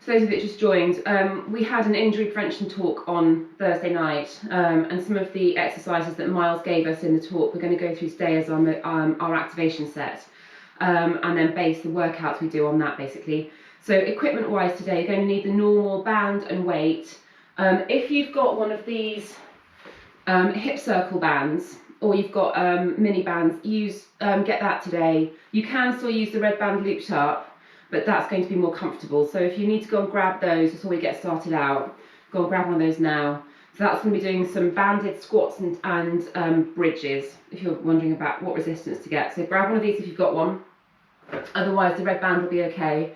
For those of you that just joined, we had an injury prevention talk on Thursday night, and some of the exercises that Miles gave us in the talk we're going to go through today as our activation set, and then base the workouts we do on that basically. So equipment wise today, you're going to need the normal band and weight. If you've got one of these hip circle bands, or you've got mini bands, get that today. You can still use the red band looped up, but that's going to be more comfortable. So if you need to go and grab those before we get started out, go and grab one of those now. So that's going to be doing some banded squats and bridges, if you're wondering about what resistance to get. So grab one of these if you've got one. Otherwise, the red band will be okay.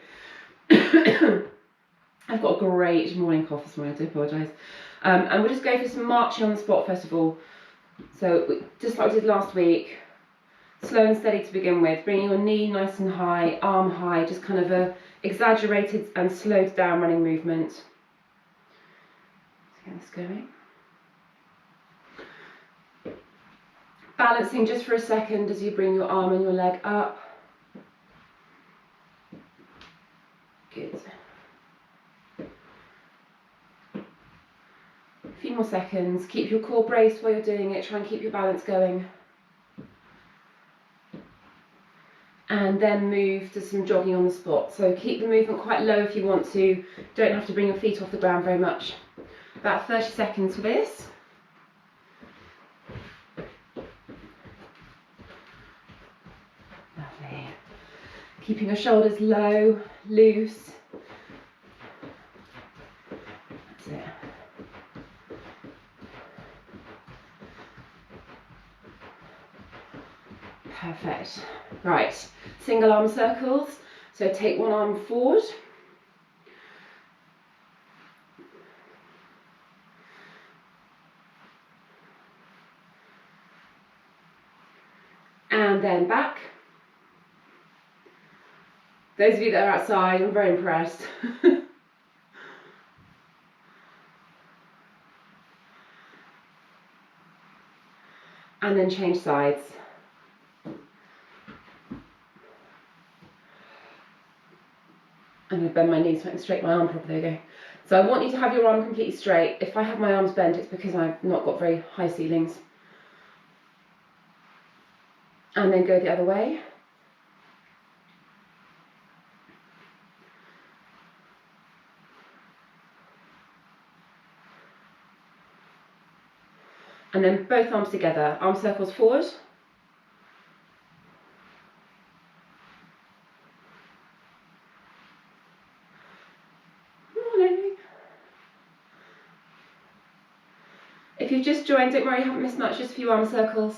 I've got a great morning cough this morning, I do apologise. And we'll just go for some marching on the spot first of all. So just like we did last week, slow and steady to begin with, bringing your knee nice and high, arm high, just kind of a exaggerated and slowed down running movement. Let's get this going. Balancing just for a second as you bring your arm and your leg up. Good. A few more seconds. Keep your core braced while you're doing it. Try and keep your balance going. And then move to some jogging on the spot. So keep the movement quite low if you want to. Don't have to bring your feet off the ground very much. About 30 seconds for this. Lovely. Keeping your shoulders low, loose. That's it. Perfect. Right, single arm circles. So take one arm forward. And then back. Those of you that are outside, I'm very impressed. And then change sides. I'm going to bend my knees so I can straighten my arm properly. There we go. So I want you to have your arm completely straight. If I have my arms bent, it's because I've not got very high ceilings. And then go the other way. And then both arms together, arm circles forward. Morning. If you've just joined, don't worry, you haven't missed much, just a few arm circles.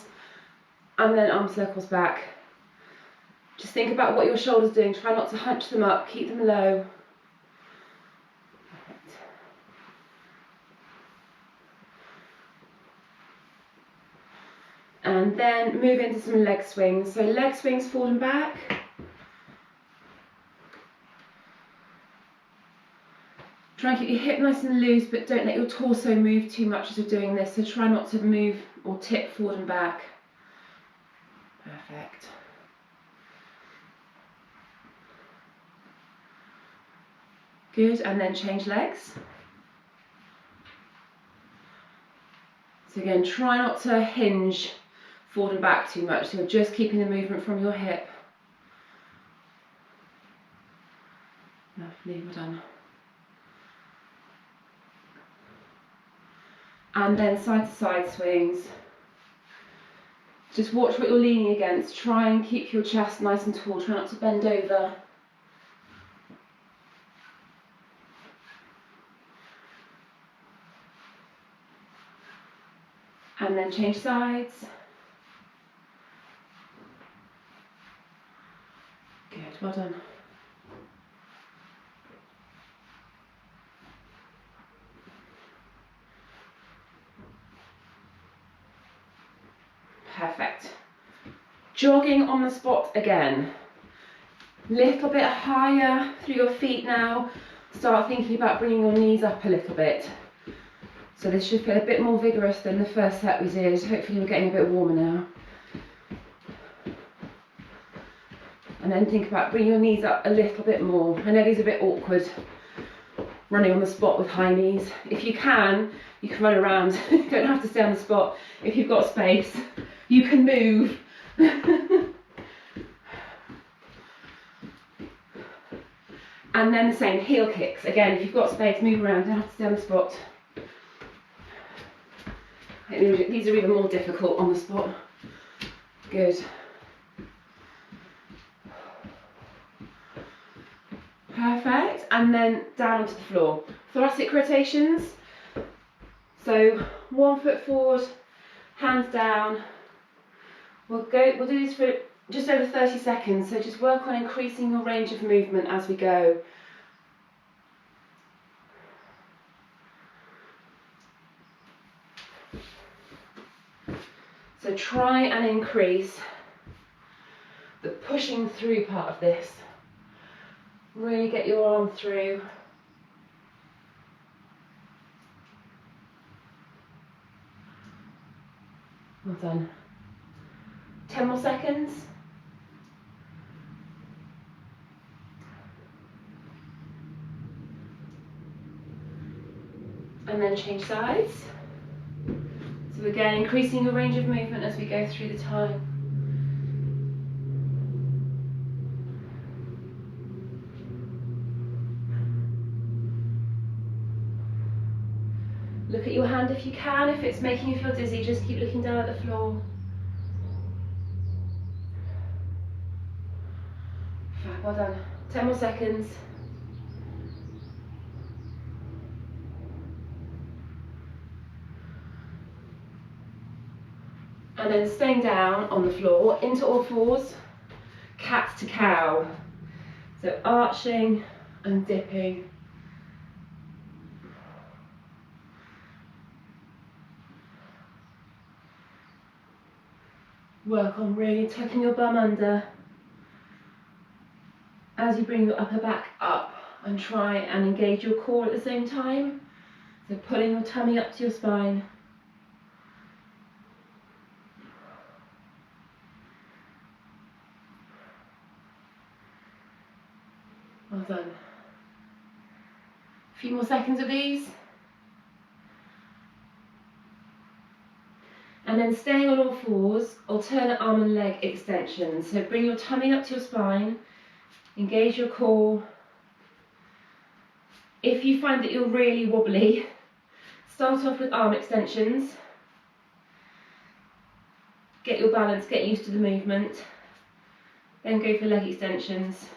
And then arm circles back. Just think about what your shoulders are doing. Try not to hunch them up, keep them low. Perfect. And then move into some leg swings. So leg swings forward and back. Try and keep your hip nice and loose, but don't let your torso move too much as you're doing this. So try not to move or tip forward and back. Perfect. Good, and then change legs. So again, try not to hinge forward and back too much, so you're just keeping the movement from your hip. Lovely, well done. And then side to side swings. Just watch what you're leaning against. Try and keep your chest nice and tall. Try not to bend over. And then change sides. Good, well done. Perfect. Jogging on the spot again. Little bit higher through your feet now. Start thinking about bringing your knees up a little bit. So this should feel a bit more vigorous than the first set we did. Hopefully you're getting a bit warmer now. And then think about bringing your knees up a little bit more. I know these are a bit awkward. running on the spot with high knees. If you can run around. You don't have to stay on the spot. If you've got space, you can move. And then the same, heel kicks. Again, if you've got space, move around, don't have to stay on the spot. These are even more difficult on the spot. Good. Perfect. And then down onto the floor. Thoracic rotations. So 1 foot forward, hands down. We'll do this for just over 30 seconds. So just work on increasing your range of movement as we go. So try and increase the pushing through part of this. Really get your arm through. Well done. 10 more seconds. And then change sides. So again, increasing your range of movement as we go through the time. Look at your hand if you can. If it's making you feel dizzy, just keep looking down at the floor. Well done. 10 more seconds. And then staying down on the floor, into all fours, cat to cow. So arching and dipping. Work on really tucking your bum under as you bring your upper back up, and try and engage your core at the same time. So pulling your tummy up to your spine. Well done. A few more seconds of these. And then staying on all fours, alternate arm and leg extensions. So bring your tummy up to your spine, engage your core. If you find that you're really wobbly, start off with arm extensions. Get your balance, get used to the movement. Then go for leg extensions.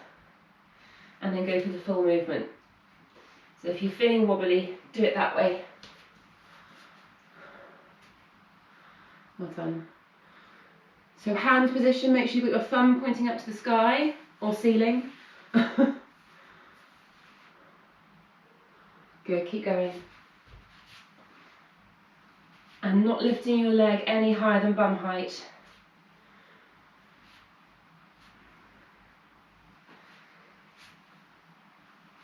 And then go for the full movement. So if you're feeling wobbly, do it that way. Well done. So hand position, make sure you've got your thumb pointing up to the sky or ceiling. Good, keep going. And not lifting your leg any higher than bum height.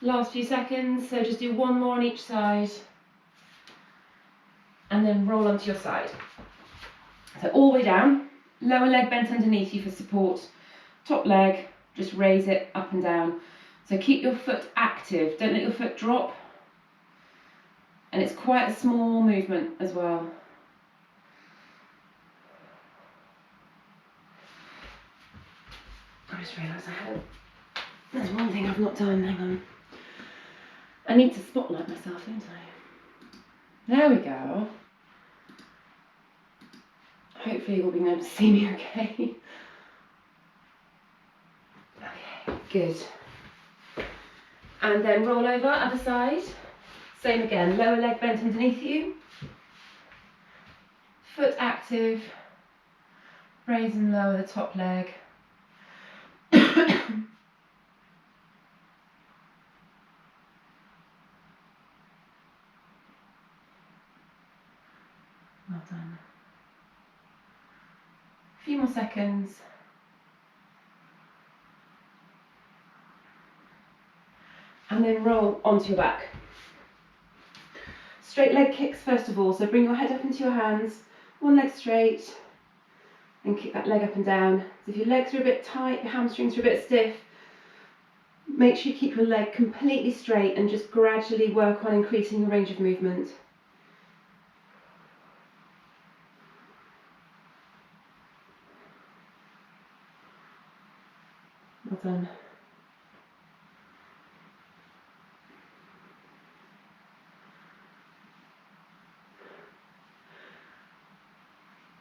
Last few seconds, so just do one more on each side. And then roll onto your side. So all the way down, lower leg bent underneath you for support. Top leg, just raise it up and down. So keep your foot active, don't let your foot drop. And it's quite a small movement as well. I just realised there's one thing I've not done, hang on. I need to spotlight myself, don't I? There we go. Hopefully you'll be able to see me okay. Okay, good. And then roll over, other side. Same again, lower leg bent underneath you. Foot active. Raise and lower the top leg. Well done. A few more seconds. And then roll onto your back. Straight leg kicks first of all, so bring your head up into your hands, one leg straight, and kick that leg up and down. So if your legs are a bit tight, your hamstrings are a bit stiff, Make sure you keep your leg completely straight and just gradually work on increasing your range of movement. Well done.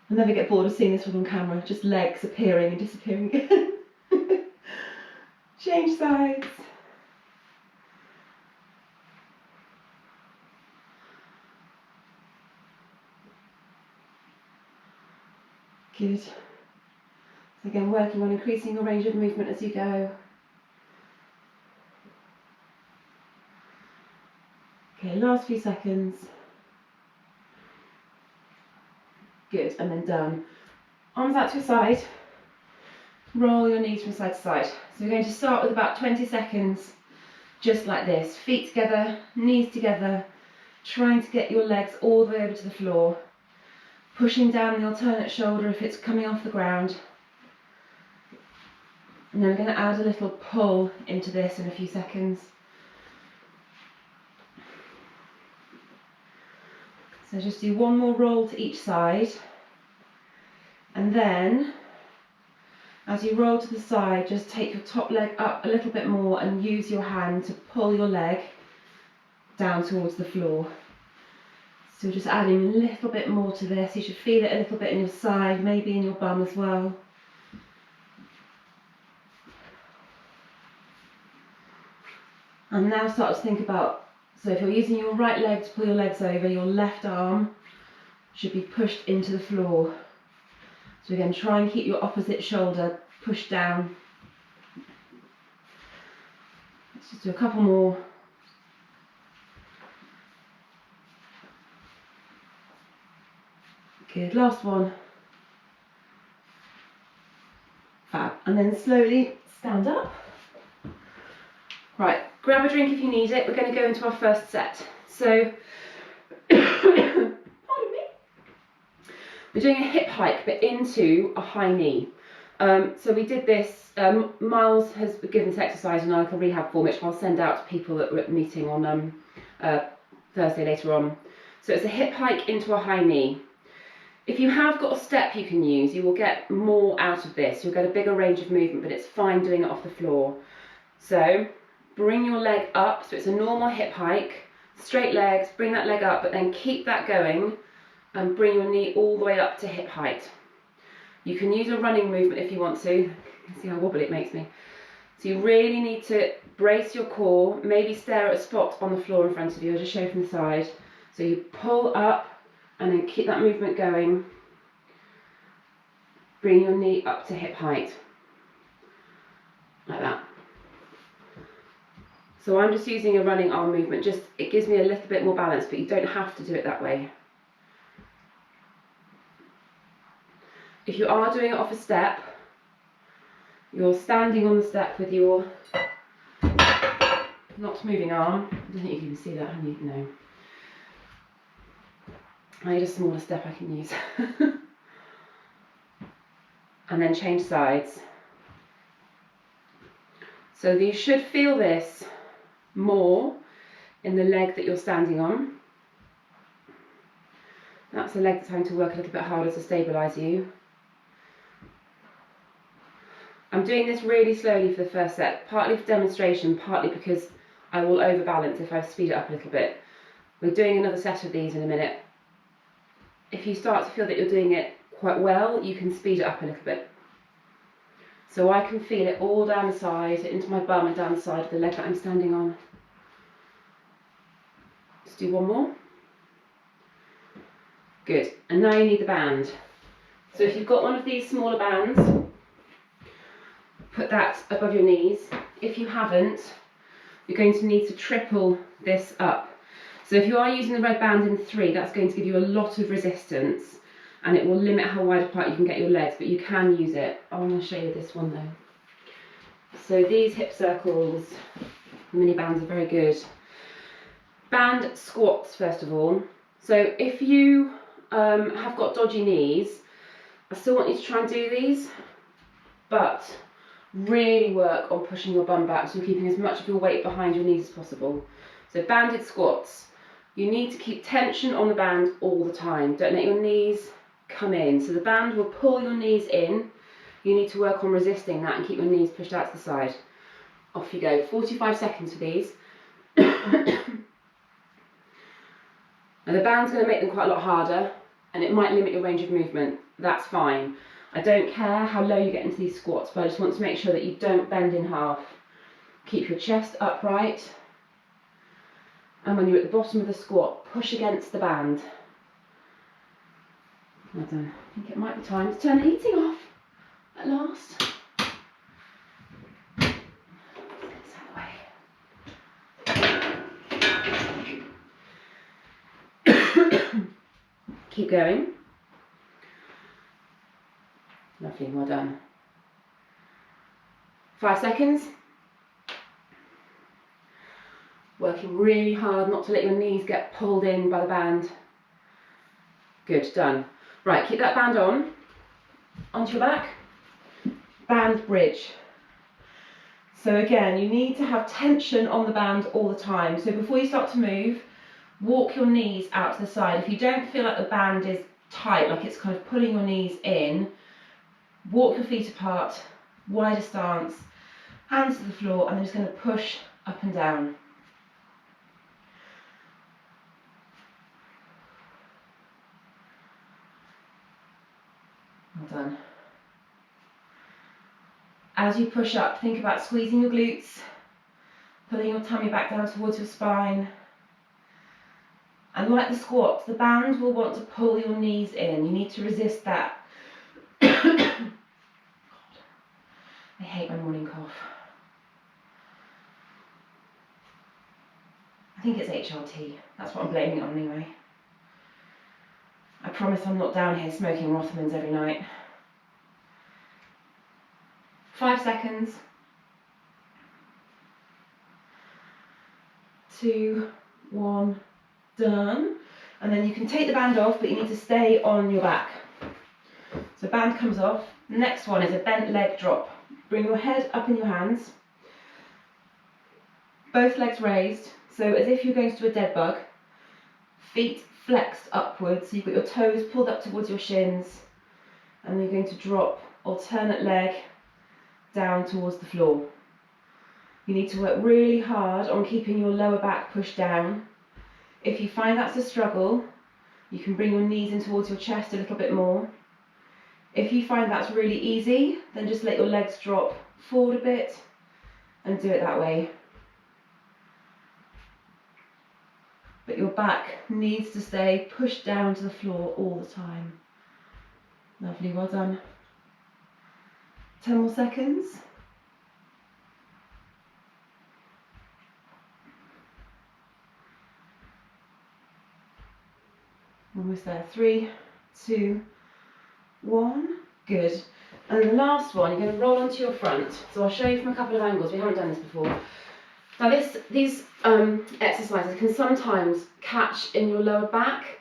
I never get bored of seeing this one on camera, just legs appearing and disappearing again. Change sides. Good. So again, working on increasing your range of movement as you go. Okay, last few seconds. Good, and then done. Arms out to your side. Roll your knees from side to side. So we're going to start with about 20 seconds, just like this. Feet together, knees together, trying to get your legs all the way over to the floor. Pushing down the alternate shoulder if it's coming off the ground. And then we're going to add a little pull into this in a few seconds. So just do one more roll to each side. And then, as you roll to the side, just take your top leg up a little bit more and use your hand to pull your leg down towards the floor. So just adding a little bit more to this. You should feel it a little bit in your side, maybe in your bum as well. And now start to think about, so if you're using your right leg to pull your legs over, your left arm should be pushed into the floor. So again, try and keep your opposite shoulder pushed down. Let's just do a couple more. Good, last one. Fab. And then slowly stand up. Right, grab a drink if you need it. We're going to go into our first set. So, pardon me. We're doing a hip hike, but into a high knee. So we did this, Miles has given this exercise in our little rehab form, which I'll send out to people that were at the meeting on Thursday later on. So it's a hip hike into a high knee. If you have got a step you can use, you will get more out of this. You'll get a bigger range of movement, but it's fine doing it off the floor. So bring your leg up, so it's a normal hip hike, straight legs, bring that leg up, but then keep that going and bring your knee all the way up to hip height. You can use a running movement if you want to. You can see how wobbly it makes me. So you really need to brace your core, maybe stare at a spot on the floor in front of you. I'll just show from the side. So you pull up and then keep that movement going. Bring your knee up to hip height, like that. So I'm just using a running arm movement, just it gives me a little bit more balance, but you don't have to do it that way. If you are doing it off a step, you're standing on the step with your not moving arm. I don't think you can even see that, have you? No. I need a smaller step I can use. And then change sides. So you should feel this more in the leg that you're standing on. That's the leg that's having to work a little bit harder to stabilise you. I'm doing this really slowly for the first set, partly for demonstration, partly because I will overbalance if I speed it up a little bit. We're doing another set of these in a minute. If you start to feel that you're doing it quite well, you can speed it up a little bit. So I can feel it all down the side, into my bum and down the side of the leg that I'm standing on. Let's do one more. Good, and now you need the band. So if you've got one of these smaller bands, put that above your knees. If you haven't, you're going to need to triple this up. So if you are using the red band in 3, that's going to give you a lot of resistance and it will limit how wide apart you can get your legs, but you can use it. I want to show you this one though. So these hip circles, the mini bands are very good. Band squats first of all. So if you have got dodgy knees, I still want you to try and do these, but Really work on pushing your bum back, so you're keeping as much of your weight behind your knees as possible. So banded squats, you need to keep tension on the band all the time. Don't let your knees come in. So the band will pull your knees in. You need to work on resisting that and keep your knees pushed out to the side. Off you go. 45 seconds for these. And the band's going to make them quite a lot harder, and it might limit your range of movement. That's fine. I don't care how low you get into these squats, but I just want to make sure that you don't bend in half. Keep your chest upright. And when you're at the bottom of the squat, push against the band. Well done. I think it might be time to turn the heating off at last. Let's get this out of the way. Keep going. Lovely, well done. 5 seconds. Working really hard not to let your knees get pulled in by the band. Good, done. Right, keep that band on. Onto your back. Band bridge. So again, you need to have tension on the band all the time. So before you start to move, walk your knees out to the side. If you don't feel like the band is tight, like it's kind of pulling your knees in, walk your feet apart, wider stance, hands to the floor, and I'm just going to push up and down. Well done. As you push up, think about squeezing your glutes, pulling your tummy back down towards your spine. And like the squat, the band will want to pull your knees in. You need to resist that. God, I hate my morning cough. I think it's HRT. That's what I'm blaming it on anyway. I promise I'm not down here smoking Rothmans every night. 5 seconds. 2, 1, done. And then you can take the band off, but you need to stay on your back. So band comes off. The next one is a bent leg drop. Bring your head up in your hands. Both legs raised, so as if you're going to do a dead bug. Feet flexed upwards, so you've got your toes pulled up towards your shins. And then you're going to drop alternate leg down towards the floor. You need to work really hard on keeping your lower back pushed down. If you find that's a struggle, you can bring your knees in towards your chest a little bit more. If you find that's really easy, then just let your legs drop forward a bit and do it that way. But your back needs to stay pushed down to the floor all the time. Lovely, well done. 10 more seconds. Almost there. 3, 2, 1. Good. And the last one, you're going to roll onto your front. So I'll show you from a couple of angles. We haven't done this before. Now these exercises can sometimes catch in your lower back.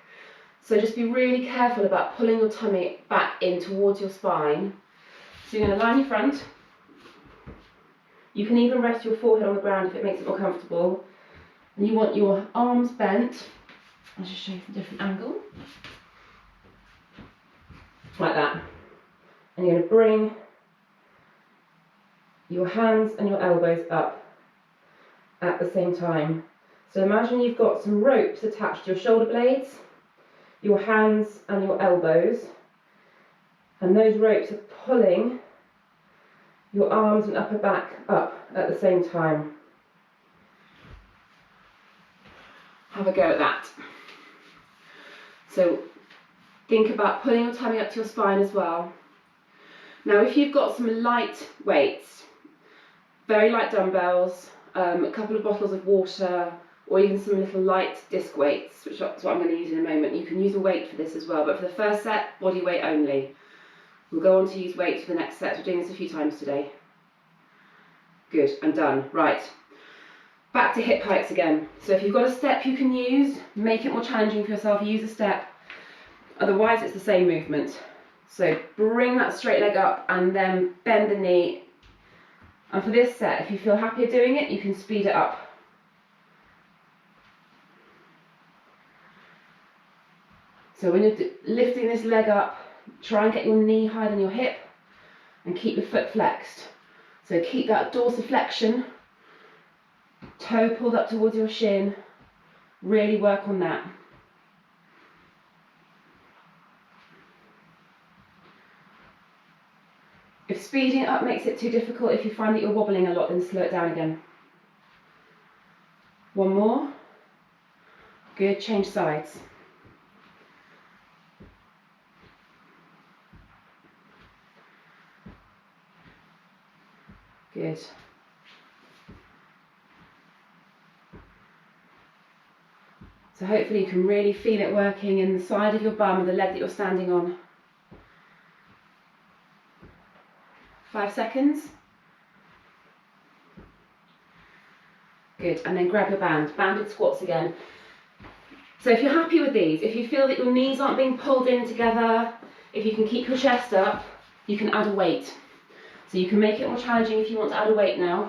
So just be really careful about pulling your tummy back in towards your spine. So you're going to line your front. You can even rest your forehead on the ground if it makes it more comfortable. And you want your arms bent. I'll just show you from a different angle. Like that. And you're going to bring your hands and your elbows up at the same time. So imagine you've got some ropes attached to your shoulder blades, your hands and your elbows, and those ropes are pulling your arms and upper back up at the same time. Have a go at that. So think about pulling your tummy up to your spine as well. Now if you've got some light weights, very light dumbbells, a couple of bottles of water, or even some little light disc weights, which is what I'm going to use in a moment. You can use a weight for this as well, but for the first set, body weight only. We'll go on to use weights for the next set. We're doing this a few times today. Good, and done. Right, back to hip hikes again. So if you've got a step you can use, make it more challenging for yourself, use a step. Otherwise it's the same movement. So bring that straight leg up and then bend the knee And for this set, if you feel happier doing it, you can speed it up. So when you're lifting this leg up, try and get your knee higher than your hip and keep your foot flexed. So keep that dorsiflexion, toe pulled up towards your shin, really work on that. If speeding it up makes it too difficult, if you find that you're wobbling a lot, then slow it down again. One more. Good, change sides. Good. So hopefully you can really feel it working in the side of your bum or the leg that you're standing on. 5 seconds. Good, and then grab your band. Banded squats again. So if you're happy with these, if you feel that your knees aren't being pulled in together, if you can keep your chest up, you can add a weight. So you can make it more challenging if you want to add a weight now.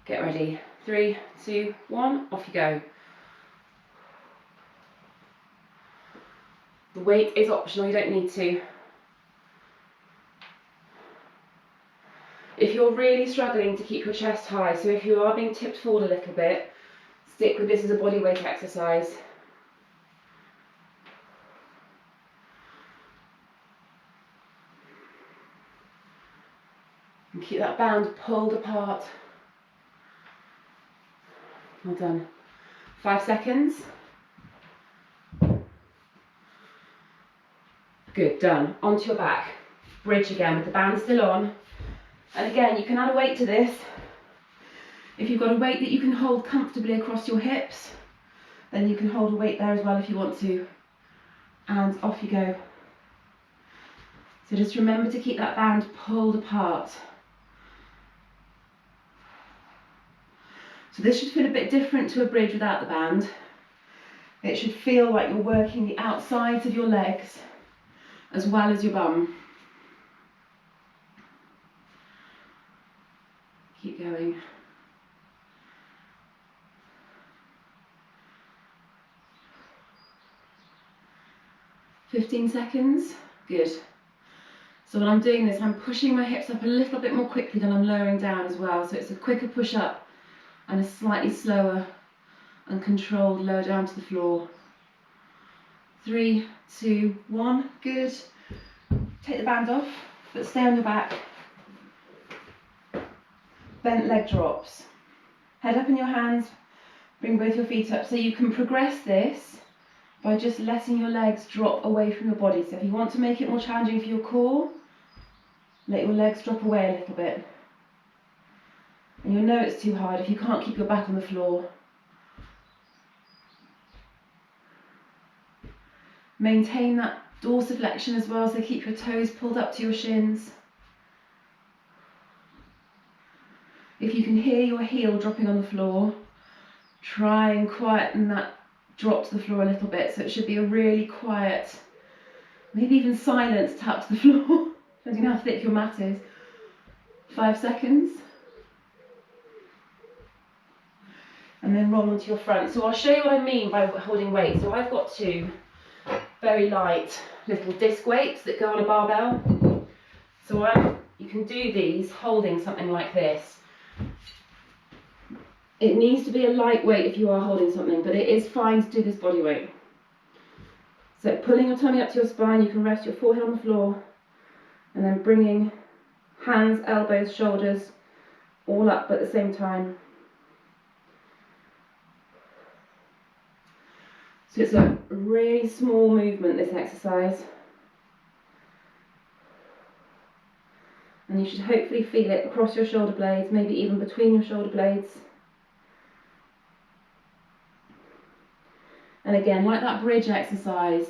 Get ready. 3, 2, 1, off you go. The weight is optional, you don't need to. If you're really struggling to keep your chest high, so if you are being tipped forward a little bit, stick with this as a body weight exercise. And keep that band pulled apart. Well done. 5 seconds. Good, done. Onto your back. Bridge again with the band still on. And again, you can add a weight to this. If you've got a weight that you can hold comfortably across your hips, then you can hold a weight there as well if you want to. And off you go. So just remember to keep that band pulled apart. So this should feel a bit different to a bridge without the band. It should feel like you're working the outsides of your legs as well as your bum. Keep going. "15 seconds. Good. So when I'm doing this, I'm pushing my hips up a little bit more quickly than I'm lowering down as well. So it's a quicker push up and a slightly slower and controlled lower down to the floor. 3, 2, 1. Good. Take the band off, but stay on your back. Bent leg drops. Head up in your hands, bring both your feet up. So you can progress this by just letting your legs drop away from your body. So if you want to make it more challenging for your core, let your legs drop away a little bit. And you'll know it's too hard if you can't keep your back on the floor. Maintain that dorsiflexion as well, so keep your toes pulled up to your shins. If you can hear your heel dropping on the floor, try and quieten that drop to the floor a little bit, so it should be a really quiet, maybe even silent tap to the floor, depending on how thick your mat is. 5 seconds. And then roll onto your front. So I'll show you what I mean by holding weight. So I've got 2 very light little disc weights that go on a barbell. So you can do these holding something like this. It needs to be a light weight if you are holding something, but it is fine to do this body weight. So pulling your tummy up to your spine, you can rest your forehead on the floor, and then bringing hands, elbows, shoulders all up at the same time. So it's a really small movement, this exercise. And you should hopefully feel it across your shoulder blades, maybe even between your shoulder blades. And again, like that bridge exercise,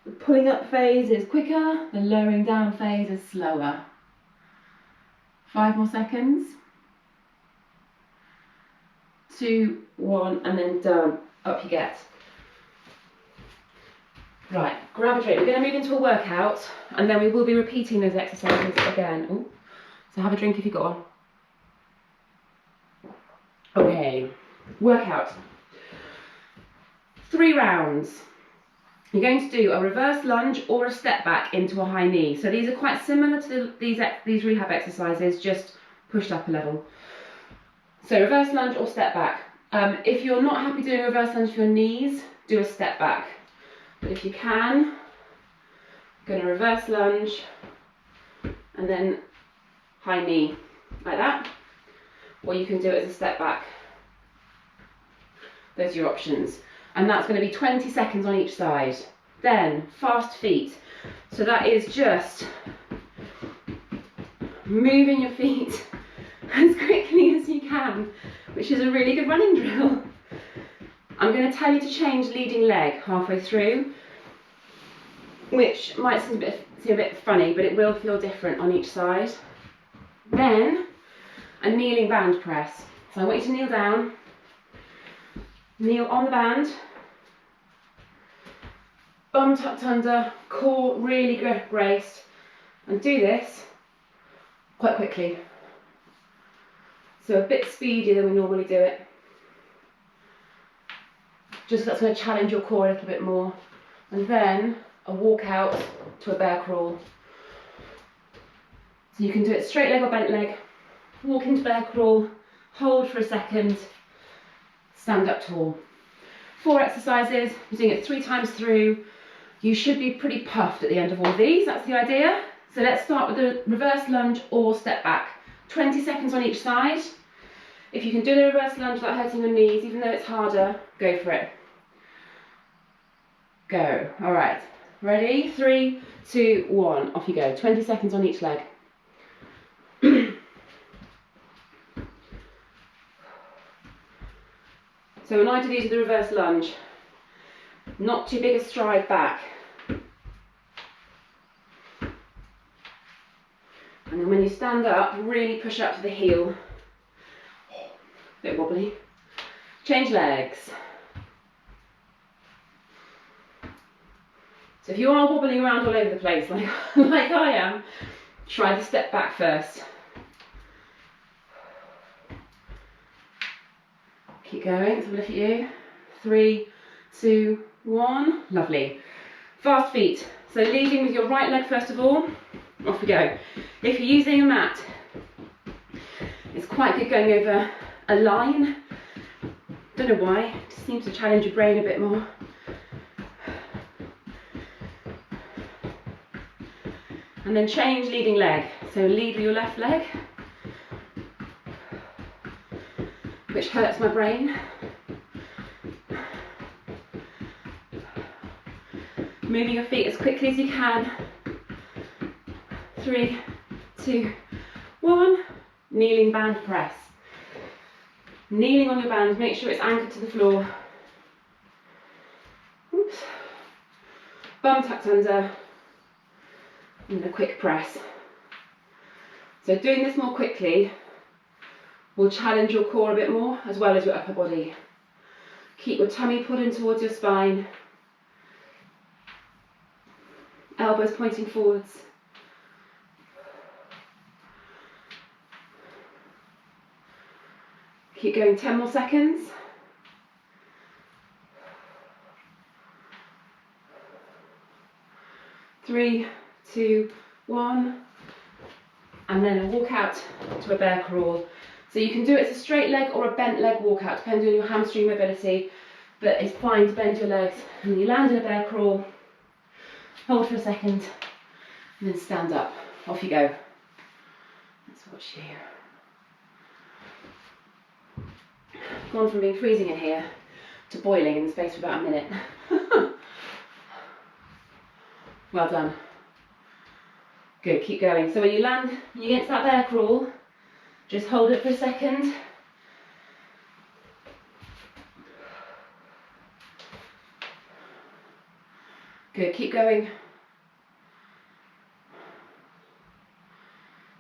the pulling up phase is quicker, the lowering down phase is slower. 5 more seconds. 2, 1, and then done. Up you get. Right, grab a drink. We're going to move into a workout, and then we will be repeating those exercises again. Ooh. So have a drink if you've got one. Okay, workout. 3 rounds. You're going to do a reverse lunge or a step back into a high knee. So these are quite similar to these rehab exercises, just pushed up a level. So reverse lunge or step back. If you're not happy doing a reverse lunge for your knees, do a step back. But if you can, going to reverse lunge and then high knee, like that. Or you can do it as a step back. Those are your options. And that's going to be 20 seconds on each side. Then fast feet. So that is just moving your feet as quickly as you can, which is a really good running drill. I'm going to tell you to change leading leg halfway through, which might seem a bit funny, but it will feel different on each side. Then a kneeling band press. So I want you to kneel down. Kneel on the band, bum tucked under, core really braced, and do this quite quickly. So a bit speedier than we normally do it. Just that's going to challenge your core a little bit more. And then a walk out to a bear crawl. So you can do it straight leg or bent leg, walk into bear crawl, hold for a second, stand up tall. 4 exercises, you're doing it 3 times through. You should be pretty puffed at the end of all of these, that's the idea. So let's start with the reverse lunge or step back. 20 seconds on each side. If you can do the reverse lunge without hurting your knees, even though it's harder, go for it. Go, all right. Ready? 3, 2, 1, off you go. 20 seconds on each leg. So when I do these with the reverse lunge, not too big a stride back. And then when you stand up, really push up to the heel. A bit wobbly. Change legs. So if you are wobbling around all over the place like I am, try the step back first. Keep going, let's have a look at you. 3, 2, 1, lovely. Fast feet, so leading with your right leg first of all, off we go. If you're using a mat, it's quite good going over a line. Don't know why, it just seems to challenge your brain a bit more. And then change leading leg, so lead with your left leg, which hurts my brain. Moving your feet as quickly as you can. 3, 2, 1. Kneeling band press. Kneeling on your band, make sure it's anchored to the floor. Oops. Bum tucked under. And a quick press. So doing this more quickly will challenge your core a bit more as well as your upper body. Keep your tummy pulled in towards your spine. Elbows pointing forwards. Keep going 10 more seconds. Three, 2, 1. And then a walk out to a bear crawl. So you can do it as a straight leg or a bent leg walkout, depending on your hamstring mobility, but it's fine to bend your legs. And then you land in a bear crawl, hold for a second, and then stand up. Off you go. Let's watch you. Gone from being freezing in here to boiling in the space of about a minute. Well done. Good, keep going. So when you land, when you get to that bear crawl, just hold it for a second. Good, keep going.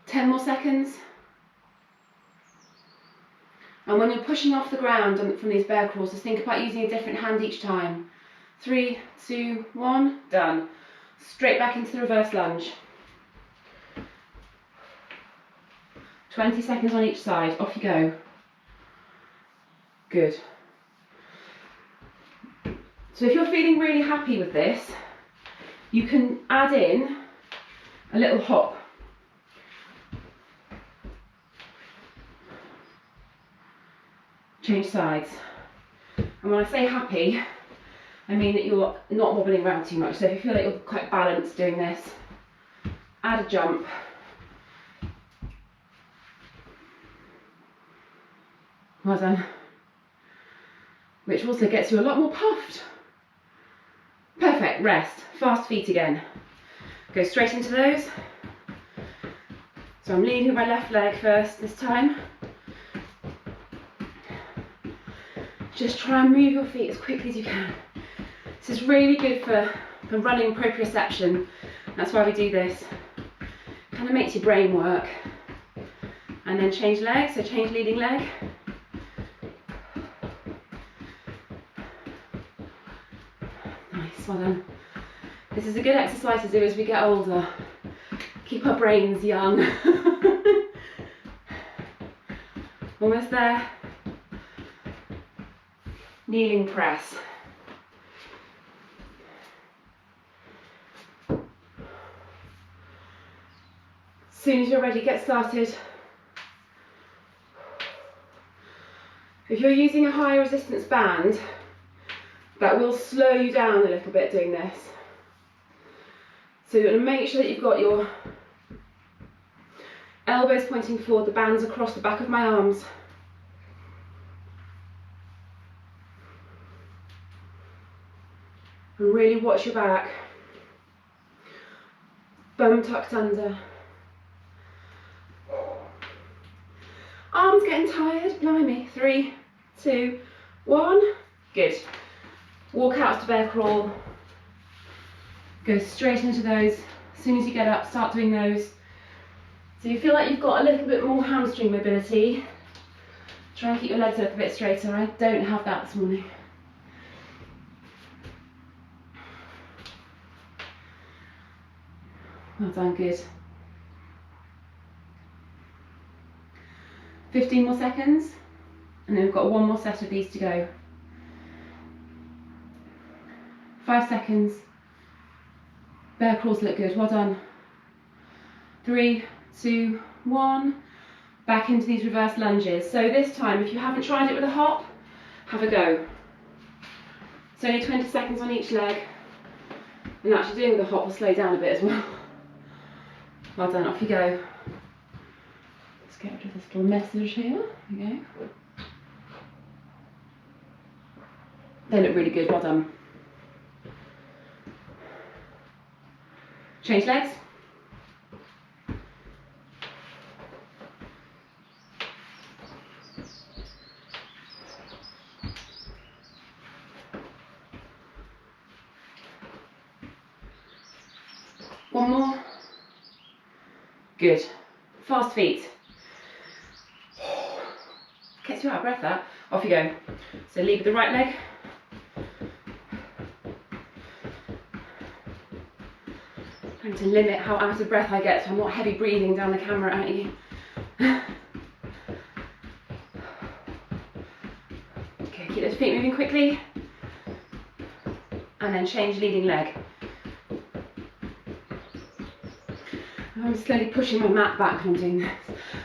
10 more seconds. And when you're pushing off the ground from these bear crawls, just think about using a different hand each time. 3, 2, 1, done. Straight back into the reverse lunge. 20 seconds on each side. Off you go. Good. So if you're feeling really happy with this, you can add in a little hop. Change sides. And when I say happy, I mean that you're not wobbling around too much. So if you feel like you're quite balanced doing this, add a jump. Well done. Which also gets you a lot more puffed. Perfect, rest. Fast feet again. Go straight into those. So I'm leading with my left leg first this time. Just try and move your feet as quickly as you can. This is really good for running proprioception. That's why we do this. Kind of makes your brain work. And then change legs, so change leading leg. Nice, well done. This is a good exercise to do as we get older. Keep our brains young. Almost there. Kneeling press. As soon as you're ready, get started. If you're using a high resistance band, that will slow you down a little bit doing this. So you're going to make sure that you've got your elbows pointing forward, the bands across the back of my arms. And really watch your back. Bum tucked under. Arms getting tired, blimey. 3, 2, 1. Good. Walk out to bear crawl. Go straight into those. As soon as you get up, start doing those. So you feel like you've got a little bit more hamstring mobility. Try and keep your legs a little bit straighter. I don't have that this morning. Well done, good. 15 more seconds, and then we've got one more set of these to go. 5 seconds. Bear crawls look good, well done. 3, 2, 1. Back into these reverse lunges. So this time, if you haven't tried it with a hop, have a go. It's only 20 seconds on each leg, and actually doing the hop will slow down a bit as well. Well done, off you go. Let's get rid of this little message here. There you go. They look really good, well done. Change legs. One more. Good. Fast feet. Gets you out of breath, that. Off you go. So lead with the right leg. Trying to limit how out of breath I get so I'm not heavy breathing down the camera at you. Okay, keep those feet moving quickly. And then change leading leg. I'm slowly pushing my mat back when I'm doing this.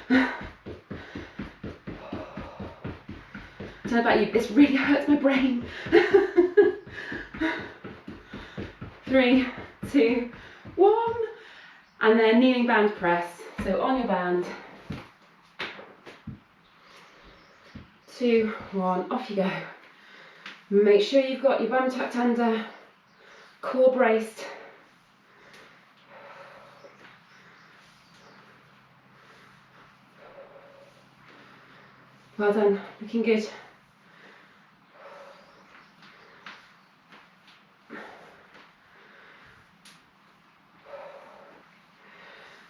I don't know about you, but this really hurts my brain. 3, 2, 1. And then kneeling band press. So on your band. 2, 1, off you go. Make sure you've got your bum tucked under, core braced. Well done, looking good.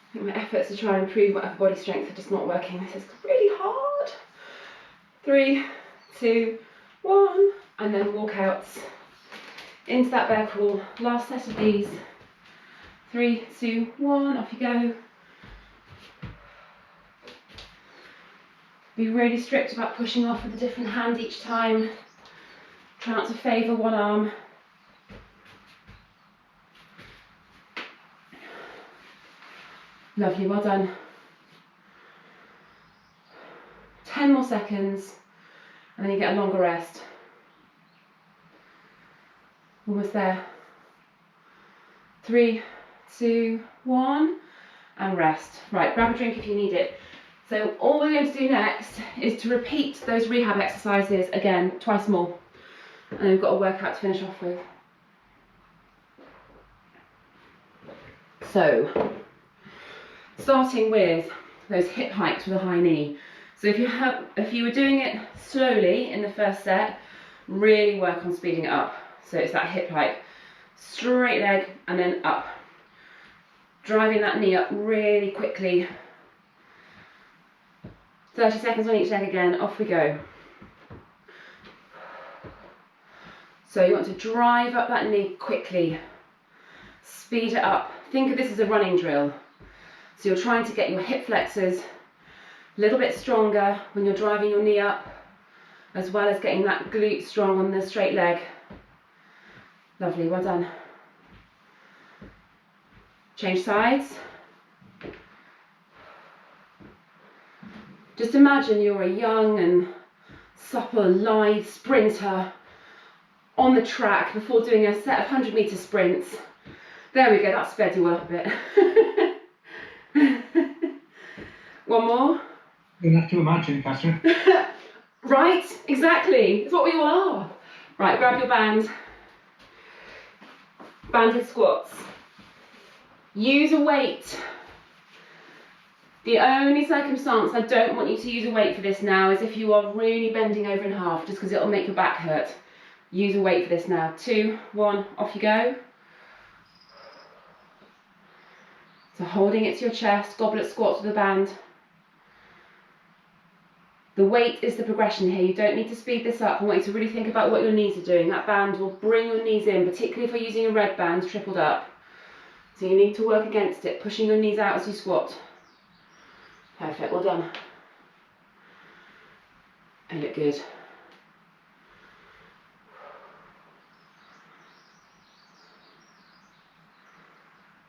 I think my efforts to try and improve my upper body strength are just not working. This is really hard. 3, 2, 1, and then walk out into that bear crawl. Last set of these. 3, 2, 1, off you go. Be really strict about pushing off with a different hand each time. Try not to favour one arm. Lovely, well done. 10 more seconds, and then you get a longer rest. Almost there. 3, 2, 1, and rest. Right, grab a drink if you need it. So all we're going to do next is to repeat those rehab exercises again, twice more. And then we've got a workout to finish off with. So, starting with those hip hikes with a high knee. So if you were doing it slowly in the first set, really work on speeding it up. So it's that hip hike, straight leg and then up. Driving that knee up really quickly. 30 seconds on each leg again, off we go. So you want to drive up that knee quickly, speed it up. Think of this as a running drill. So you're trying to get your hip flexors a little bit stronger when you're driving your knee up, as well as getting that glute strong on the straight leg. Lovely, well done. Change sides. Just imagine you're a young and supple, lithe sprinter on the track before doing a set of 100-metre sprints. There we go, that sped you up a bit. One more. You'll have to imagine, Catherine. Right, exactly. It's what we all are. Right, grab your band. Banded squats. Use a weight. The only circumstance I don't want you to use a weight for this now is if you are really bending over in half, just because it'll make your back hurt. Use a weight for this now. 2, 1, off you go. So holding it to your chest, goblet squats with a band. The weight is the progression here. You don't need to speed this up. I want you to really think about what your knees are doing. That band will bring your knees in, particularly if you're using a red band tripled up. So you need to work against it, pushing your knees out as you squat. Perfect, well done. You look good.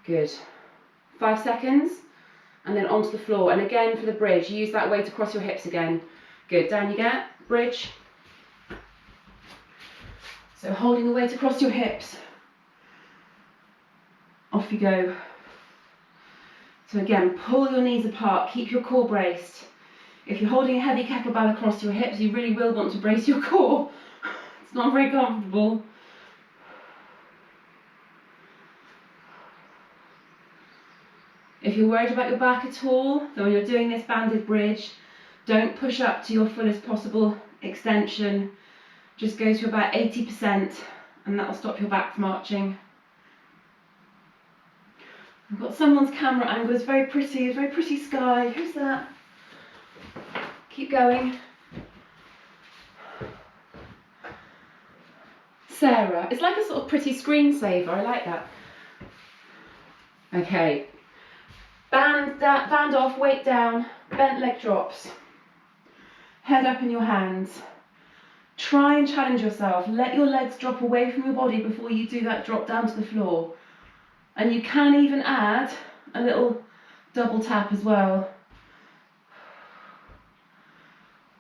Good. 5 seconds, and then onto the floor. And again for the bridge, use that weight across your hips again. Good, down you get, bridge. So holding the weight across your hips. Off you go. So again, pull your knees apart, keep your core braced. If you're holding a heavy kettlebell across your hips, you really will want to brace your core. It's not very comfortable. If you're worried about your back at all, then when you're doing this banded bridge, don't push up to your fullest possible extension. Just go to about 80% and that will stop your back from arching. I've got someone's camera angle, it's very pretty sky. Who's that? Keep going. Sarah. It's like a sort of pretty screensaver, I like that. Okay. Band off, weight down, bent leg drops. Head up in your hands. Try and challenge yourself. Let your legs drop away from your body before you do that drop down to the floor. And you can even add a little double tap as well.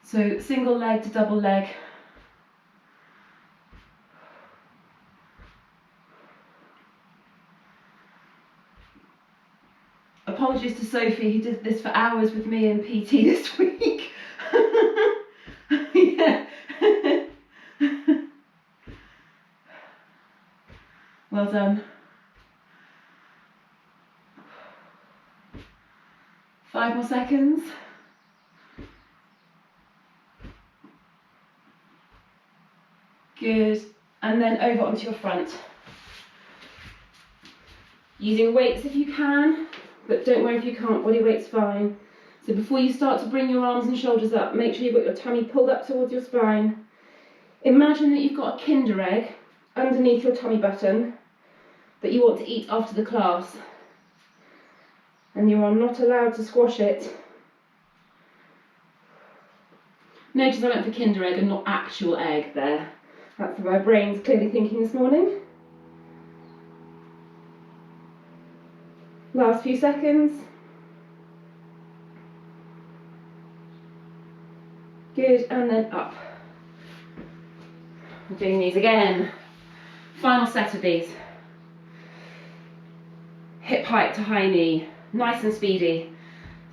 So single leg to double leg. Apologies to Sophie, who did this for hours with me in PT this week. Yeah. Well done. 5 more seconds. Good. And then over onto your front. Using weights if you can, but don't worry if you can't, body weight's fine. So before you start to bring your arms and shoulders up, make sure you've got your tummy pulled up towards your spine. Imagine that you've got a Kinder Egg underneath your tummy button that you want to eat after the class. And you are not allowed to squash it. Notice I went for Kinder Egg and not actual egg there. That's what my brain's clearly thinking this morning. Last few seconds. Good, and then up. We're doing these again. Final set of these. Hip height to high knee, nice and speedy.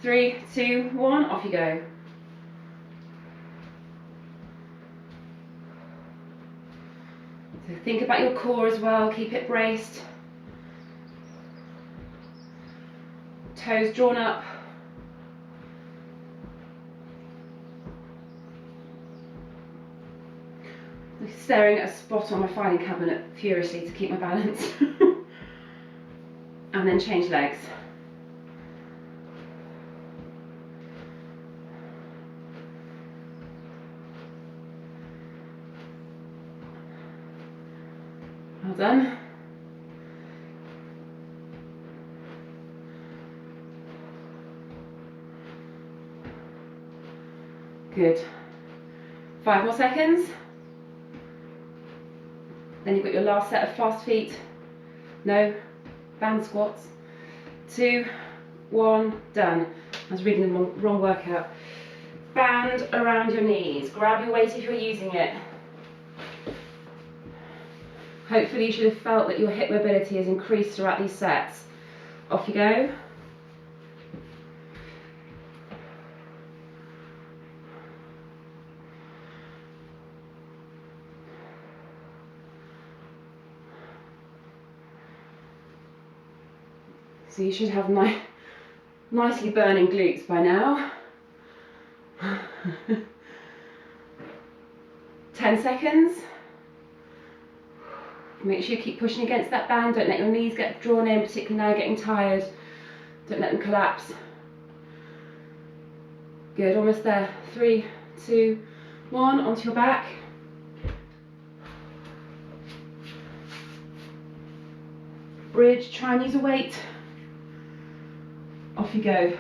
3, 2, 1, off you go. So think about your core as well, keep it braced. Toes drawn up. I'm staring at a spot on my filing cabinet furiously to keep my balance. And then change legs. Well done. Good. 5 more seconds. Then you've got your last set of fast feet. No, band squats. 2, 1, done. I was reading the wrong workout. Band around your knees. Grab your weight if you're using it. Hopefully you should have felt that your hip mobility has increased throughout these sets. Off you go. So you should have nicely burning glutes by now. 10 seconds. Make sure you keep pushing against that band. Don't let your knees get drawn in, particularly now you're getting tired. Don't let them collapse. Good, almost there. 3, 2, 1, onto your back. Bridge, try and use a weight. Off you go.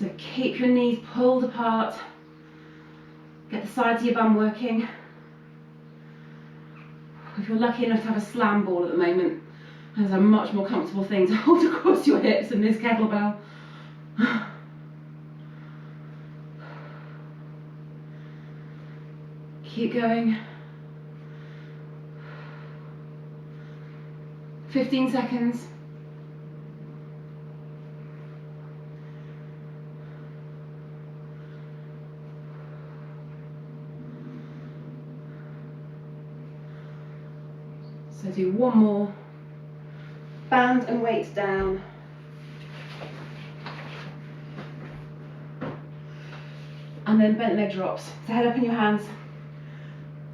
So keep your knees pulled apart. Get the sides of your bum working. If you're lucky enough to have a slam ball at the moment, that's a much more comfortable thing to hold across your hips than this kettlebell. Keep going. 15 seconds. So do one more. Band and weight down. And then bent leg drops. So head up in your hands.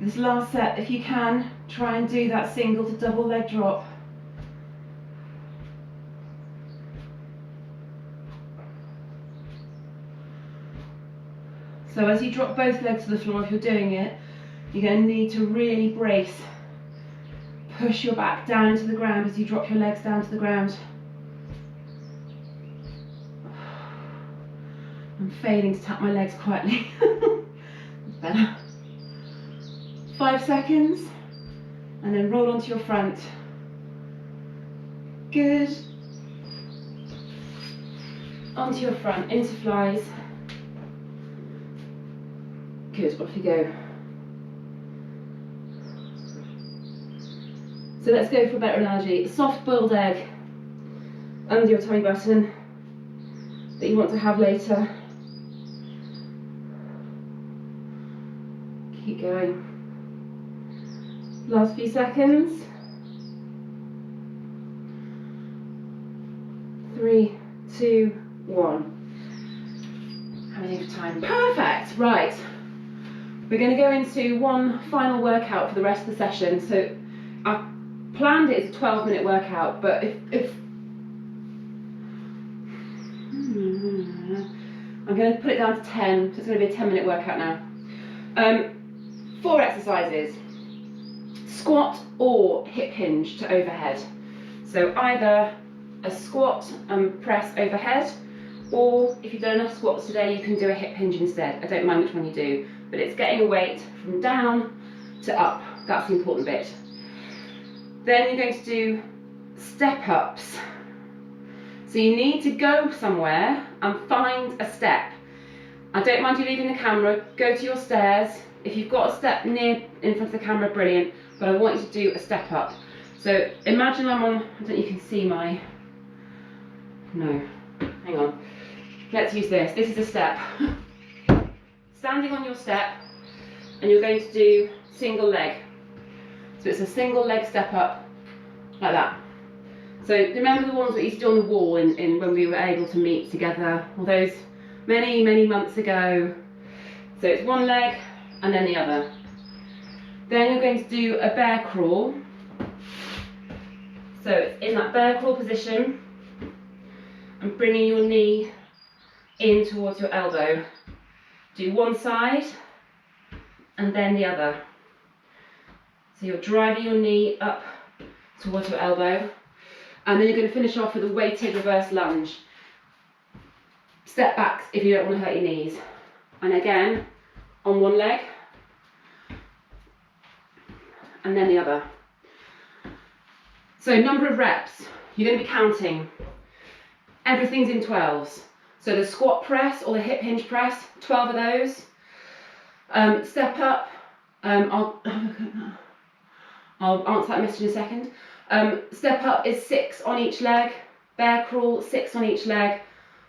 This last set, if you can, try and do that single to double leg drop. So as you drop both legs to the floor, if you're doing it, you're going to need to really brace. Push your back down into the ground as you drop your legs down to the ground. I'm failing to tap my legs quietly. That's better. 5 seconds, and then roll onto your front. Good. Onto your front, into flies. Good, off you go. So let's go for a better analogy. Soft boiled egg under your tummy button that you want to have later. Keep going. Last few seconds. 3, 2, 1. How are we doing for time? Perfect. Right. We're going to go into one final workout for the rest of the session. So I've planned it as a 12-minute workout, but if I'm going to put it down to 10, so it's going to be a 10-minute workout now. 4 exercises. Squat or hip hinge to overhead. So either a squat and press overhead, Or if you've done enough squats today, you can do a hip hinge instead. I don't mind which one you do, but it's getting a weight from down to up. That's the important bit. Then you're going to do step ups. So you need to go somewhere and find a step. I don't mind you leaving the camera, go to your stairs. If you've got a step near in front of the camera, brilliant, but I want you to do a step up. So imagine I'm on, I don't know if you can see my, no, hang on. Let's use this. This is a step. Standing on your step, and you're going to do single leg. So it's a single leg step up, like that. So remember the ones that you used to do on the wall in when we were able to meet together, all those many months ago. So it's one leg and then the other. Then you're going to do a bear crawl. So it's in that bear crawl position and bringing your knee in towards your elbow. Do one side and then the other. So you're driving your knee up towards your elbow, and then you're going to finish off with a weighted reverse lunge. Step backs if you don't want to hurt your knees. And again, on one leg and then the other. So number of reps, you're going to be counting. Everything's in 12s. So the squat press or the hip hinge press, 12 of those. Step up, I'll answer that message in a second. Step up is 6 on each leg. Bear crawl, 6 on each leg.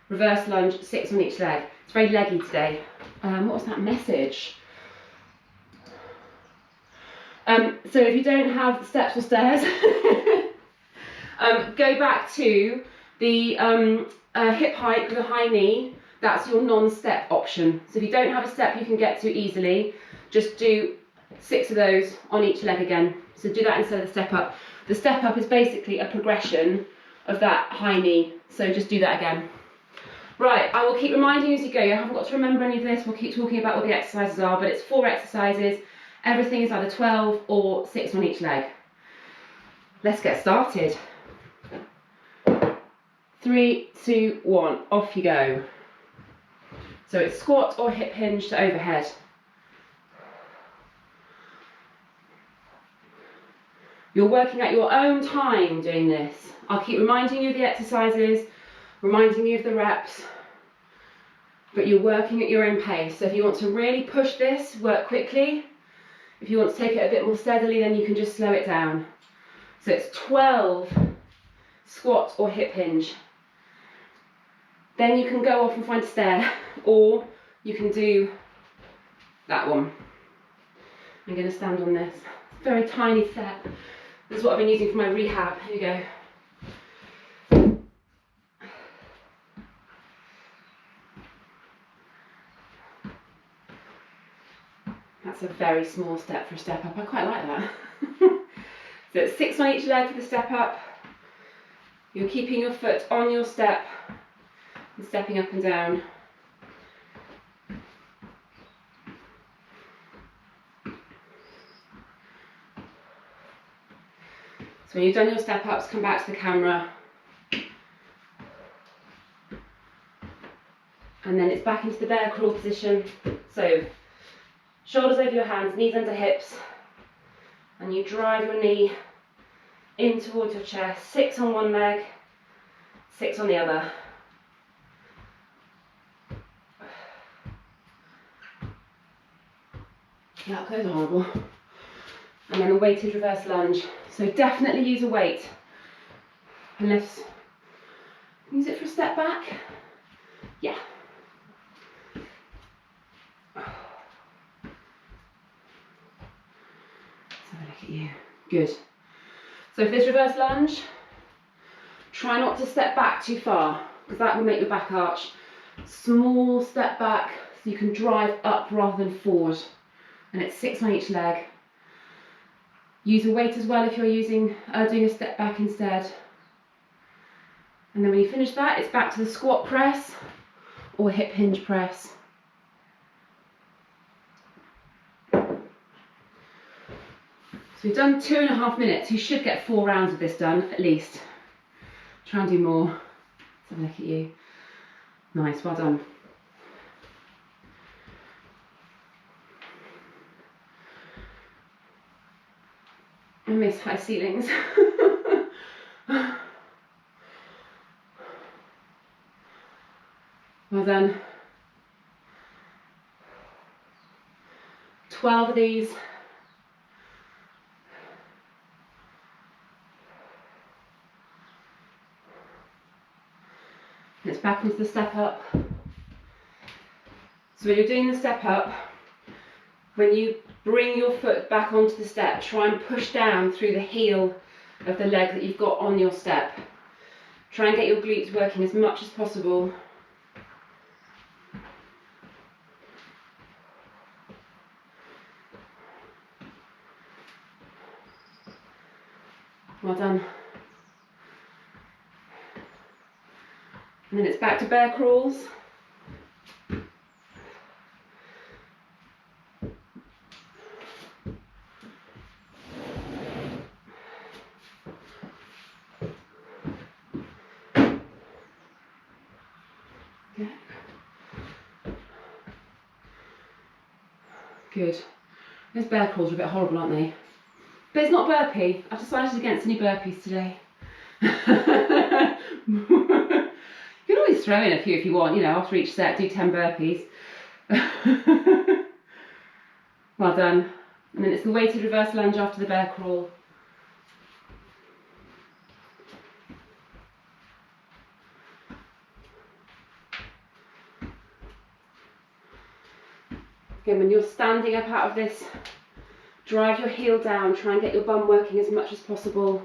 Reverse lunge, 6 on each leg. It's very leggy today. What was that message? So if you don't have steps or stairs, go back to the hip hike with a high knee. That's your non-step option. So if you don't have a step you can get to easily, just do 6 of those on each leg again. So do that instead of the step up. The step up is basically a progression of that high knee. So just do that again. Right, I will keep reminding you as you go. You haven't got to remember any of this. We'll keep talking about what the exercises are, but it's 4 exercises. Everything is either 12 or 6 on each leg. Let's get started. 3, 2, 1, off you go. So it's squat or hip hinge to overhead. You're working at your own time doing this. I'll keep reminding you of the exercises, reminding you of the reps, but you're working at your own pace. So if you want to really push this, work quickly. If you want to take it a bit more steadily, then you can just slow it down. So it's 12 squat or hip hinge. Then you can go off and find a stair, or you can do that one. I'm going to stand on this. Very tiny step. This is what I've been using for my rehab. Here we go. That's a very small step for a step up. I quite like that. So it's 6 on each leg for the step up. You're keeping your foot on your step and stepping up and down. So when you've done your step ups, come back to the camera. And then it's back into the bear crawl position. So shoulders over your hands, knees under hips. And you drive your knee in towards your chest. 6 on one leg, 6 on the other. That goes horrible. And then a weighted reverse lunge. So definitely use a weight. Unless, use it for a step back. Yeah. Let's have a look at you. Good. So for this reverse lunge, try not to step back too far, because that will make your back arch. Small step back so you can drive up rather than forward. And it's 6 on each leg. Use a weight as well if you're doing a step back instead. And then when you finish that, it's back to the squat press or hip hinge press. So we've done 2.5 minutes. You should get 4 rounds of this done, at least. Try and do more. Let's have a look at you. Nice, well done. I miss high ceilings. Well done. 12 of these. Let's back onto the step up. So when you're doing the step up, when you bring your foot back onto the step, try and push down through the heel of the leg that you've got on your step. Try and get your glutes working as much as possible. Well done. And then it's back to bear crawls. Okay. Good. Those bear crawls are a bit horrible, aren't they? But it's not burpee. I've decided against any burpees today. You can always throw in a few if you want, you know, after each set, do 10 burpees. Well done. And then it's the weighted reverse lunge after the bear crawl. Again, when you're standing up out of this, drive your heel down, try and get your bum working as much as possible.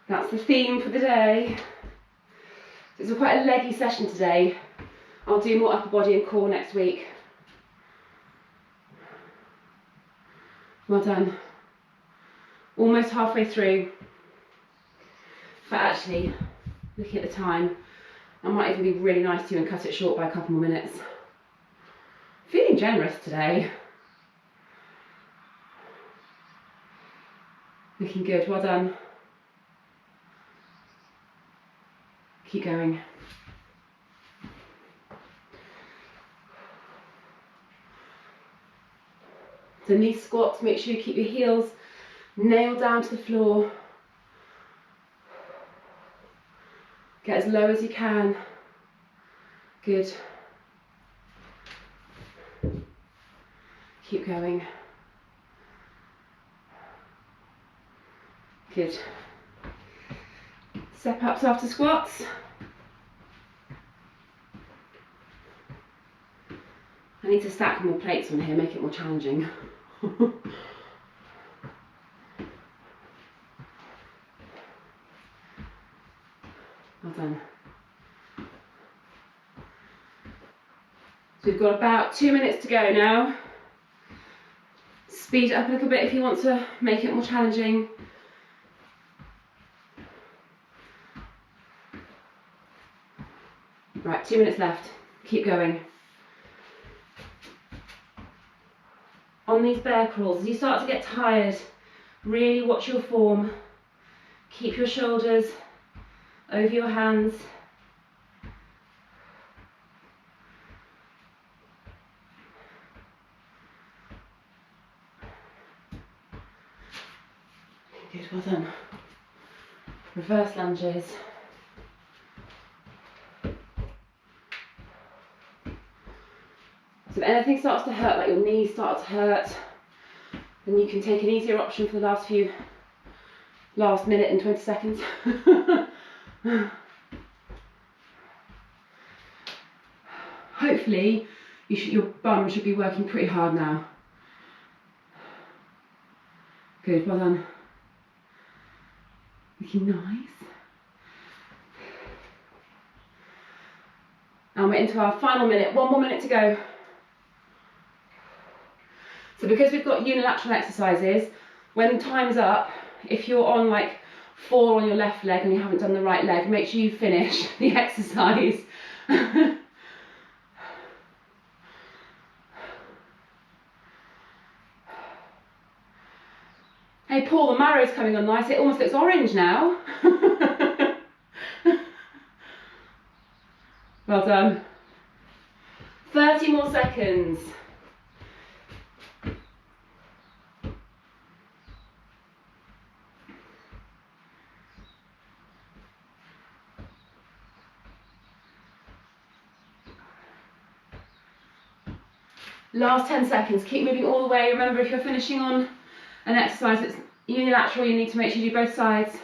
That's the theme for the day. It's quite a leggy session today. I'll do more upper body and core next week. Well done. Almost halfway through. But actually, looking at the time, I might even be really nice to you and cut it short by a couple more minutes. Feeling generous today. Looking good, well done. Keep going. So knee squats, make sure you keep your heels nailed down to the floor. Get as low as you can. Good. Keep going. Good. Step ups after squats. I need to stack more plates on here, make it more challenging. Well done. So we've got about 2 minutes to go now. Speed it up a little bit if you want to make it more challenging. Right, 2 minutes left. Keep going. On these bear crawls, as you start to get tired, really watch your form. Keep your shoulders over your hands. Good, well done. Reverse lunges. So if anything starts to hurt, like your knees start to hurt, then you can take an easier option for the last minute and 20 seconds. Hopefully, your bum should be working pretty hard now. Good, well done. Looking nice. And we're into our final minute, 1 more minute to go. So because we've got unilateral exercises, when time's up, if you're on like 4 on your left leg and you haven't done the right leg, make sure you finish the exercise. Hey Paul, the marrow's coming on nice, it almost looks orange now. Well Well done. 30 more seconds. Last 10 seconds. Keep moving all the way. Remember, if you're finishing on an exercise that's unilateral, you need to make sure you do both sides.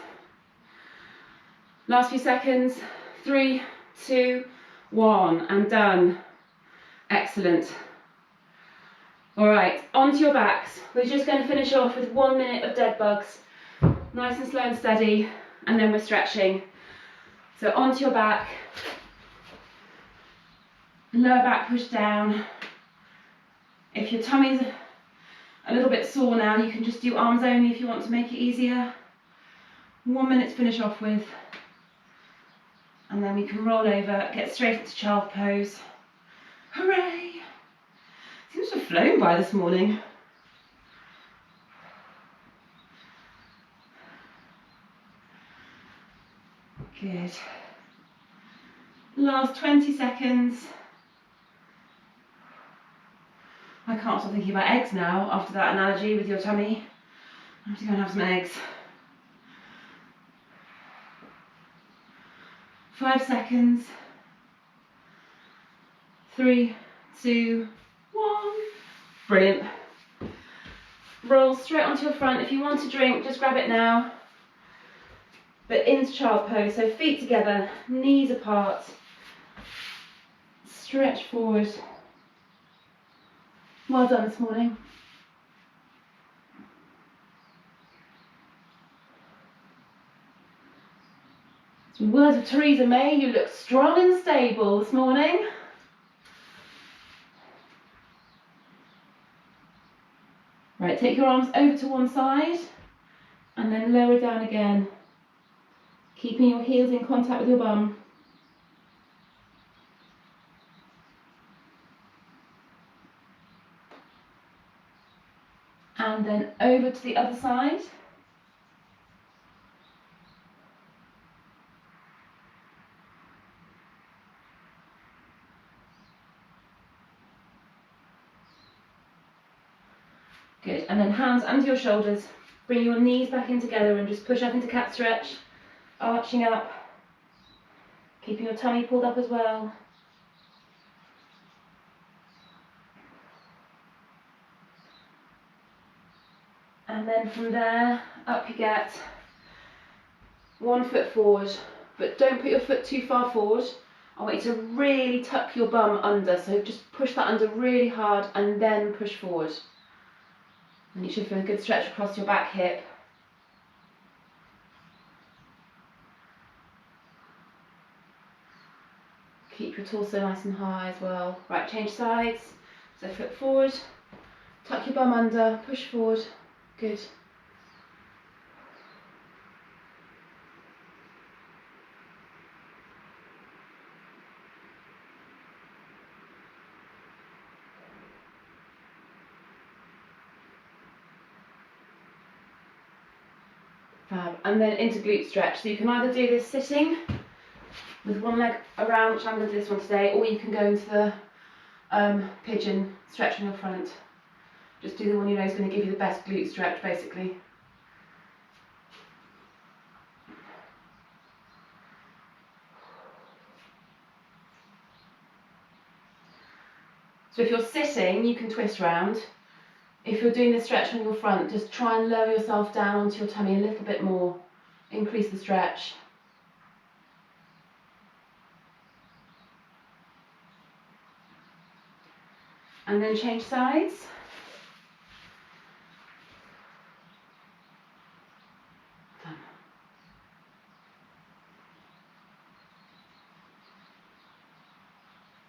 Last few seconds. 3, 2, 1, and done. Excellent. All right, onto your backs. We're just going to finish off with 1 minute of dead bugs. Nice and slow and steady, and then we're stretching. So onto your back. Lower back push down. If your tummy's a little bit sore now, you can just do arms only if you want to make it easier. 1 minute to finish off with. And then we can roll over, get straight into child pose. Hooray! Seems to have flown by this morning. Good. Last 20 seconds. I can't stop thinking about eggs now after that analogy with your tummy. I have to go and have some eggs. 5 seconds. 3, 2, 1. Brilliant. Roll straight onto your front. If you want a drink, just grab it now. But into child pose. So feet together, knees apart. Stretch forward. Well done this morning. Some words of Theresa May, you look strong and stable this morning. Right, take your arms over to one side and then lower down again, keeping your heels in contact with your bum. And then over to the other side. Good, and then hands under your shoulders. Bring your knees back in together and just push up into cat stretch, arching up, keeping your tummy pulled up as well. And then from there, up you get. 1 foot forward, but don't put your foot too far forward. I want you to really tuck your bum under, so just push that under really hard and then push forward. And you should feel a good stretch across your back hip. Keep your torso nice and high as well. Right, change sides. So foot forward, tuck your bum under, push forward. Good. Fab. And then into glute stretch. So you can either do this sitting with one leg around, which I'm going to do this one today, or you can go into the pigeon, stretch on your front. Just do the one you know is going to give you the best glute stretch, basically. So if you're sitting, you can twist round. If you're doing the stretch on your front, just try and lower yourself down onto your tummy a little bit more. Increase the stretch. And then change sides. Done.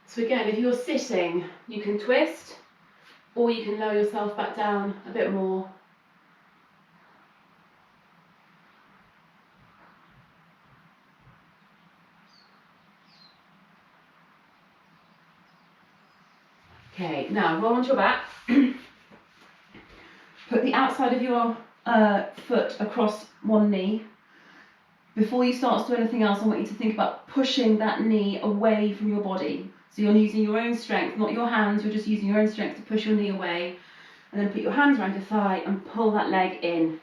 So again, if you're sitting, you can twist, or you can lower yourself back down a bit more. Okay, now roll onto your back. Put the outside of your foot across one knee. Before you start to do anything else, I want you to think about pushing that knee away from your body. So you're using your own strength, not your hands, you're just using your own strength to push your knee away. And then put your hands around your thigh and pull that leg in.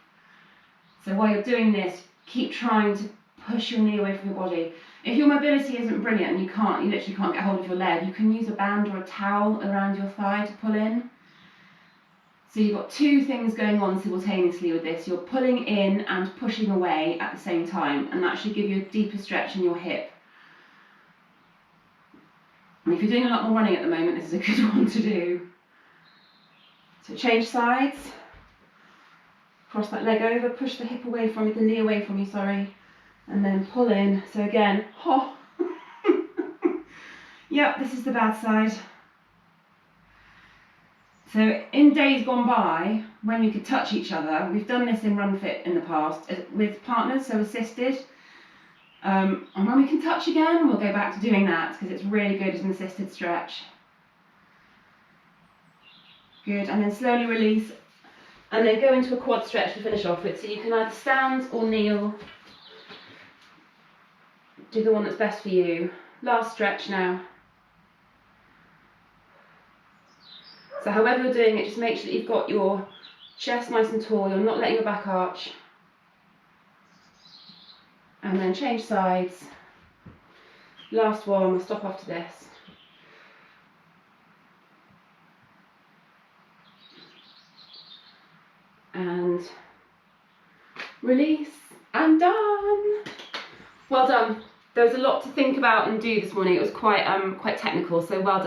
So while you're doing this, keep trying to push your knee away from your body. If your mobility isn't brilliant and you literally can't get hold of your leg, you can use a band or a towel around your thigh to pull in. So you've got two things going on simultaneously with this. You're pulling in and pushing away at the same time, and that should give you a deeper stretch in your hip. And if you're doing a lot more running at the moment, this is a good one to do. So change sides. Cross that leg over, push the hip away from you, the knee away from you, sorry. And then pull in. So again, oh. Yep, this is the bad side. So in days gone by, when we could touch each other, we've done this in RunFit in the past with partners, so assisted. And when we can touch again, we'll go back to doing that because it's really good as an assisted stretch. Good, and then slowly release. And then go into a quad stretch to finish off with. So you can either stand or kneel. Do the one that's best for you. Last stretch now. So however you're doing it, just make sure that you've got your chest nice and tall, you're not letting your back arch. And then change sides. Last one, we'll stop after this. And release, and done. Well done. There was a lot to think about and do this morning. It was quite technical, so well done.